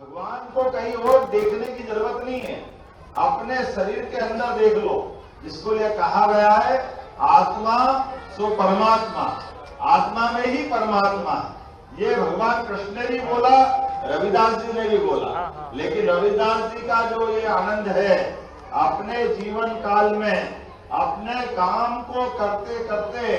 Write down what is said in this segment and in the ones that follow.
भगवान को कहीं और देखने की जरूरत नहीं है, अपने शरीर के अंदर देख लो। जिसको ये कहा गया है आत्मा सो परमात्मा, आत्मा में ही परमात्मा है। ये भगवान कृष्ण ने भी बोला, रविदास जी ने भी बोला। लेकिन रविदास जी का जो ये आनंद है, अपने जीवन काल में अपने काम को करते करते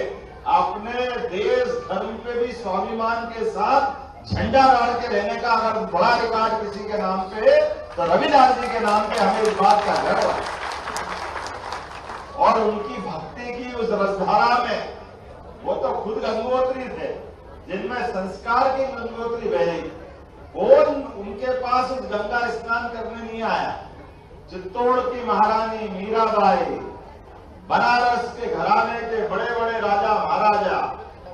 अपने देश धर्म पे भी स्वाभिमान के साथ झंडा गाड़ के रहने का अगर बड़ा रिकॉर्ड किसी के नाम पे तो रविदास जी के नाम पे हमें इस बात का गर्व है। और उनकी भक्ति की उस रसधारा में, वो तो खुद गंगोत्री थे जिनमें संस्कार की गंगोत्री बही। कौन उनके पास उस गंगा स्नान करने नहीं आया? चित्तौड़ की महारानी मीराबाई, बनारस के घराने के बड़े बड़े राजा महाराजा,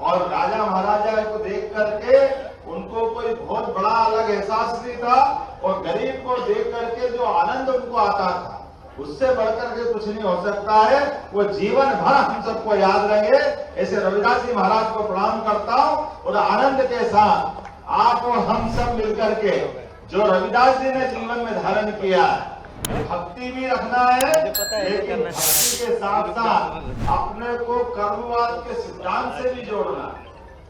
और राजा महाराजा को देख करके उनको कोई बहुत बड़ा अलग एहसास नहीं था, और गरीब को देख करके जो आनंद उनको आता था उससे बढ़कर के कुछ नहीं हो सकता है। वो जीवन भर हम सबको याद रहेंगे। ऐसे रविदास जी महाराज को प्रणाम करता हूं और आनंद के साथ आप और हम सब मिलकर के जो रविदास जी ने जीवन में धारण किया है, भक्ति भी रखना है, लेकिन भक्ति के साथ साथ अपने को कर्मवाद के सिद्धांत से भी जोड़ना है।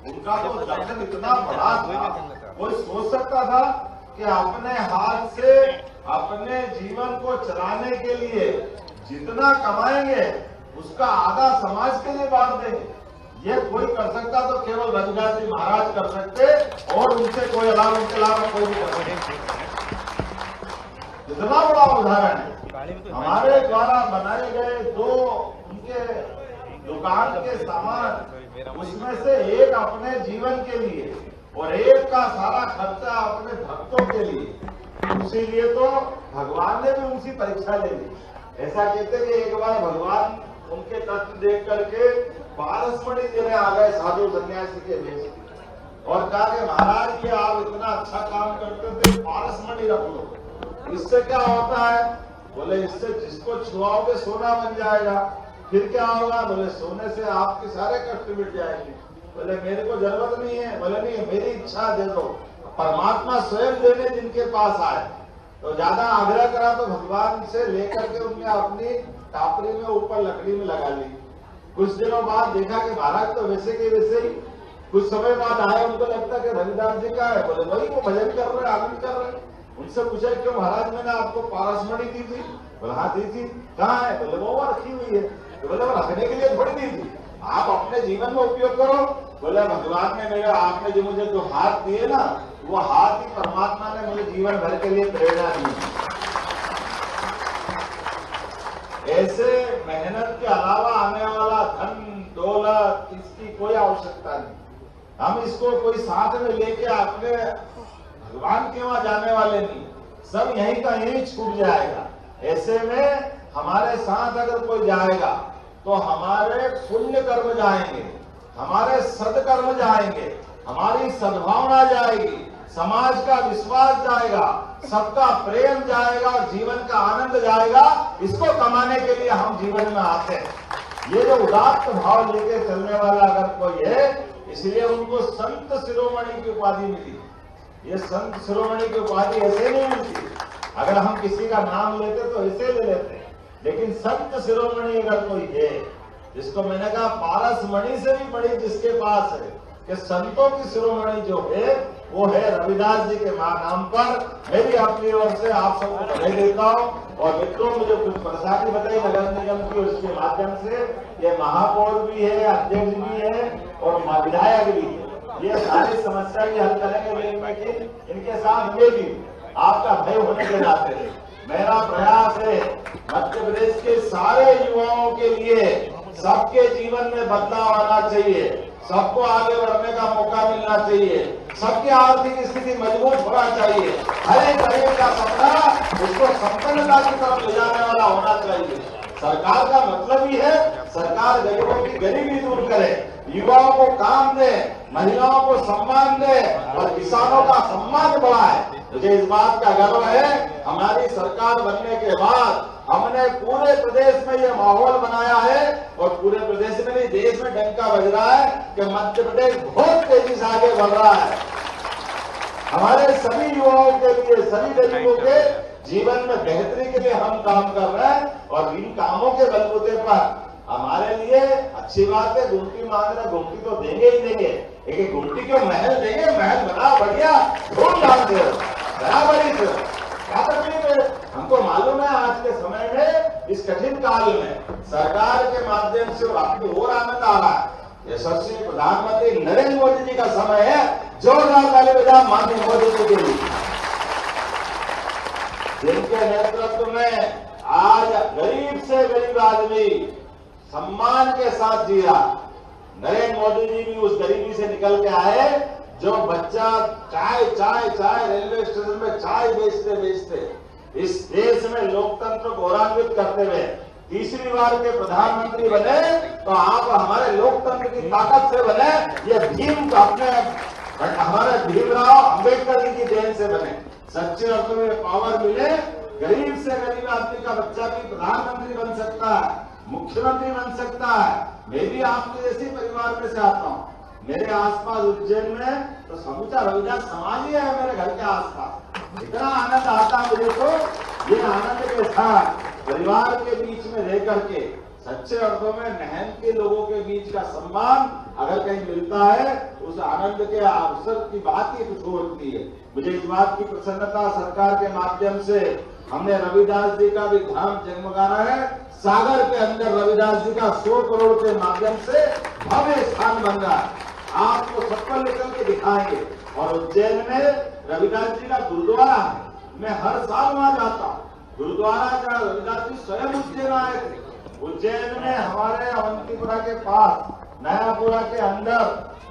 उनका तो दर्शन इतना बड़ा था, कोई सोच सकता था कि अपने हाथ से अपने जीवन को चलाने के लिए जितना कमाएंगे उसका आधा समाज के लिए बांट देंगे। ये कोई कर सकता तो केवल रविदास जी महाराज कर सकते, और उनसे कोई अलावा उनके अलावा कोई नहीं कर सकते। इतना बड़ा उदाहरण है। हमारे द्वारा बनाए गए 2 उनके दुकान के सामान, उसमें से एक अपने जीवन के लिए और एक का सारा खर्चा अपने भक्तों के लिए। इसीलिए तो भगवान ने भी उनकी परीक्षा ले ली। ऐसा कहते कि एक बार भगवान उनके कष्ट देख करके पारसमणि देने आ गए साधु सन्यासी के भेष, और कहा कि महाराज ये आप इतना अच्छा काम करते थे, पारसमणि रख लो। इससे क्या होता है? बोले इससे जिसको छुआओगे सोना बन जाएगा। फिर क्या होगा? बोले सोने से आपके सारे कष्ट मिट जाएंगे। बोले मेरे को जरूरत नहीं है। बोले नहीं, मेरी इच्छा दे दो। परमात्मा स्वयं देने जिनके पास आए, तो ज्यादा आग्रह करा तो भगवान से लेकर के उनने अपनी टापरी में ऊपर लकड़ी में लगा ली। कुछ दिनों बाद देखा कि महाराज तो वैसे के वैसे ही। कुछ समय बाद आए, उनको लगता कि रविदास जी का है। बोले वही वो भजन कर रहे, आनंद कर रहे। उनसे पूछा क्यों महाराज मैंने आपको पारसमणि दी थी? बोले हाँ दी थी। कहाँ है? बोले वो रखी हुई है। तो बोले वो रखने के लिए थोड़ी दी थी, आप अपने जीवन में उपयोग करो। बोले भगवान ने मेरा, आपने जो मुझे जो हाथ दिए ना, वो हाथ ही परमात्मा ने मुझे जीवन भर के लिए प्रेरणा दी। ऐसे मेहनत के अलावा आने वाला धन दौलत इसकी कोई आवश्यकता नहीं। हम इसको कोई साथ में लेके अपने भगवान के वहां जाने वाले नहीं, सब यहीं का यहीं छूट जाएगा। ऐसे में हमारे साथ अगर कोई जाएगा तो हमारे पुण्य कर्म जाएंगे, हमारे सदकर्म जाएंगे, हमारी सद्भावना जाएगी, समाज का विश्वास जाएगा, सबका प्रेम जाएगा और जीवन का आनंद जाएगा। इसको कमाने के लिए हम जीवन में आते हैं। ये जो उदात्त भाव लेके चलने वाला अगर कोई है, इसलिए उनको संत शिरोमणि की उपाधि मिली। ये संत शिरोमणि की उपाधि ऐसे नहीं मिलती। अगर हम किसी का नाम लेते तो ऐसे ले लेते, लेकिन संत शिरोमणि अगर कोई है, जिसको मैंने कहा पारसमणि से भी बड़ी जिसके पास है, कि संतों की शिरोमणि जो है वो है रविदास जी के नाम पर। मैं भी अपनी ओर से आप सबको बधाई देता हूँ। और मित्रों, मुझे कुछ प्रसादी बताई नगर निगम की, उसके माध्यम से ये महापौर भी है, अध्यक्ष भी है और विधायक भी है। ये सारी समस्या भी हल करेंगे, लेकिन इनके साथ ये भी आपका भय होने के नाते मेरा प्रयास है मध्य प्रदेश के सारे युवाओं के लिए सबके जीवन में बदलाव आना चाहिए, सबको आगे बढ़ने का मौका मिलना चाहिए, सबकी आर्थिक स्थिति मजबूत होना चाहिए। हर एक गरीब का सपना उसको संपन्नता की तरफ ले जाने वाला होना चाहिए। सरकार का मतलब ही है सरकार गरीबों की गरीबी दूर करे, युवाओं को काम दे, महिलाओं को सम्मान दे और किसानों का सम्मान बढ़ाए। मुझे इस बात का गर्व है, हमारी सरकार बनने के बाद हमने पूरे प्रदेश में ये माहौल बनाया है, और पूरे प्रदेश में नहीं देश में डंका बज रहा है कि मध्य प्रदेश बहुत तेजी से आगे बढ़ रहा है। हमारे सभी युवाओं के लिए सभी गरीबों के जीवन में बेहतरी के लिए हम काम कर रहे हैं और इन कामों के बलबूते पर हमारे लिए अच्छी बात है। गुमटी मांग रहे, गुमटी तो देंगे ही देंगे, लेकिन गुमटी के महल देंगे, महल बना बढ़िया धूमधाम से बराबरी से। क्या तकलीफ है? हमको मालूम है आज के समय में इस कठिन काल में सरकार के माध्यम से आपको और आनंद आ रहा है। यशस्वी प्रधानमंत्री नरेंद्र मोदी जी का समय है। जोरदार ताली बजाओ माननीय मोदी जी के लिए, जिनके नेतृत्व में आज गरीब से गरीब आदमी सम्मान के साथ जी रहा। नरेंद्र मोदी जी भी उस गरीबी से निकल के आए जो बच्चा चाय चाय चाय रेलवे स्टेशन में चाय बेचते इस देश में लोकतंत्र को गौरवान्वित करते हुए तीसरी बार के प्रधानमंत्री बने, तो आप हमारे लोकतंत्र की ताकत से बने। ये भीम अपने हमारे भीमराव अंबेडकर जी की देन से बने। सच्चे अर्थों में पावर मिले, गरीब से गरीब आदमी का बच्चा भी प्रधानमंत्री बन सकता है, मुख्यमंत्री बन सकता है। मैं भी आपके जैसे परिवार में से आता हूँ। मेरे आसपास उज्जैन में तो समूचा रविदास समाज ही है मेरे घर के आसपास। इतना आनंद आता है मुझे, तो ये आनंद के साथ परिवार के बीच में रह करके सच्चे अर्थों में नहन के लोगों के बीच का सम्मान अगर कहीं मिलता है, उस आनंद के अवसर की बात ही कुछ होती है। मुझे इस बात की प्रसन्नता सरकार के माध्यम से हमने रविदास जी का भी धाम जगमगाना है। सागर के अंदर रविदास जी का 100 करोड़ के माध्यम से भव्य स्थान बन रहा है। आपको सबको लेकर के दिखाएंगे। और उज्जैन में रविदास जी का गुरुद्वारा है, मैं हर साल वहां जाता हूँ। गुरुद्वारा जहाँ रविदास जी स्वयं उज्जैन आए थे। उज्जैन में हमारे अवंतीपुरा के पास नयापुरा के अंदर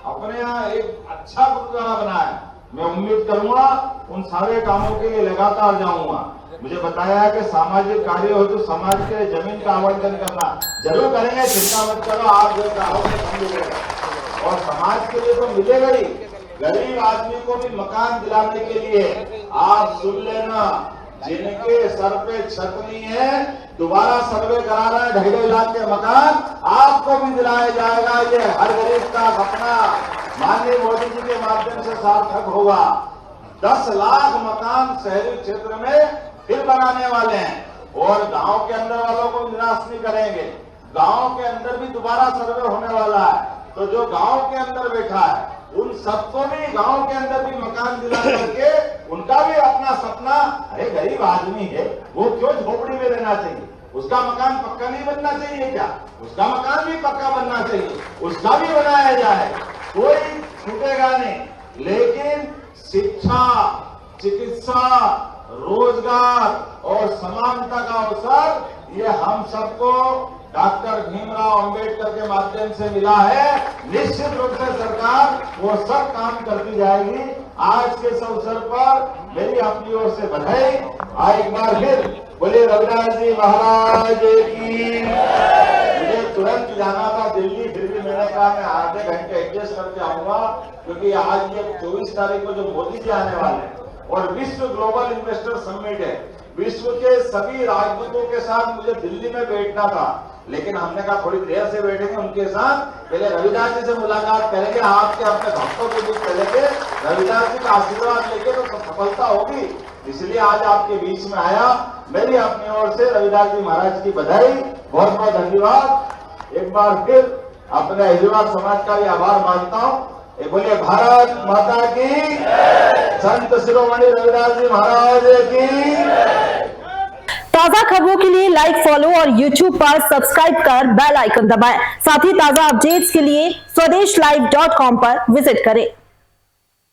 अपने यहाँ एक अच्छा गुरुद्वारा बना है। मैं उम्मीद करूंगा उन सारे कामों के लिए लगातार जाऊंगा। मुझे बताया है कि सामाजिक कार्य हो तो समाज के जमीन का आवंटन करना जरूर करेंगे, चिंता मत करो। आप जो चाहोगे और समाज के लिए तो मिलेगा ही। गरीब आदमी को भी मकान दिलाने के लिए आप सुन लेना, जिनके सर पे छत नहीं है दोबारा सर्वे करा रहे हैं 2.5 लाख के मकान आपको भी दिलाया जाएगा। ये हर गरीब का सपना माननीय मोदी जी के माध्यम से सार्थक होगा। 10 लाख मकान शहरी क्षेत्र में फिर बनाने वाले हैं और गांव के अंदर वालों को निराश नहीं करेंगे। गांव के अंदर भी दोबारा सर्वे होने वाला है, तो जो गांव के अंदर बैठा है उन सबको भी गांव के अंदर भी मकान दिला करके उनका भी अपना सपना, अरे गरीब आदमी है वो क्यों झोपड़ी में रहना चाहिए, उसका मकान पक्का नहीं बनना चाहिए क्या? उसका मकान भी पक्का बनना चाहिए, उसका भी बनाया जाए, कोई छूटेगा नहीं। लेकिन शिक्षा, चिकित्सा, रोजगार और समानता का अवसर ये हम सबको डॉक्टर भीमराव अंबेडकर के माध्यम से मिला है। निश्चित रूप से सरकार वो सब काम करती जाएगी। आज के इस अवसर पर मेरी अपनी ओर से बधाई। एक बार फिर बोले रविदास जी महाराज की। मुझे तुरंत जाना था दिल्ली, फिर भी मैंने कहा मैं आधे घंटे एडजस्ट करके आऊंगा, क्योंकि आज ये 24 तारीख को जो मोदी जी आने वाले हैं और विश्व ग्लोबल इन्वेस्टर समिट है, विश्व के सभी राजदूतों के साथ मुझे दिल्ली में बैठना था, लेकिन हमने कहा थोड़ी देर से बैठेंगे उनके साथ, पहले रविदास जी से मुलाकात करेंगे, आपके अपने भक्तों के बीच चलेंगे, रविदास जी का आशीर्वाद लेके तो सफलता होगी। इसलिए आज आपके बीच में आया। मेरी अपनी ओर से रविदास जी महाराज की बधाई, बहुत बहुत धन्यवाद। एक बार फिर अपने हिजवार समाज का भी आभार मानता हूँ। बोलिए भारत माता की, संत शिरोमणि रविदास जी महाराज की। ताजा खबरों के लिए लाइक, फॉलो और YouTube पर सब्सक्राइब कर बेल आइकन दबाएं। साथ ही ताजा अपडेट्स के लिए swedeshlive.com पर विजिट करें।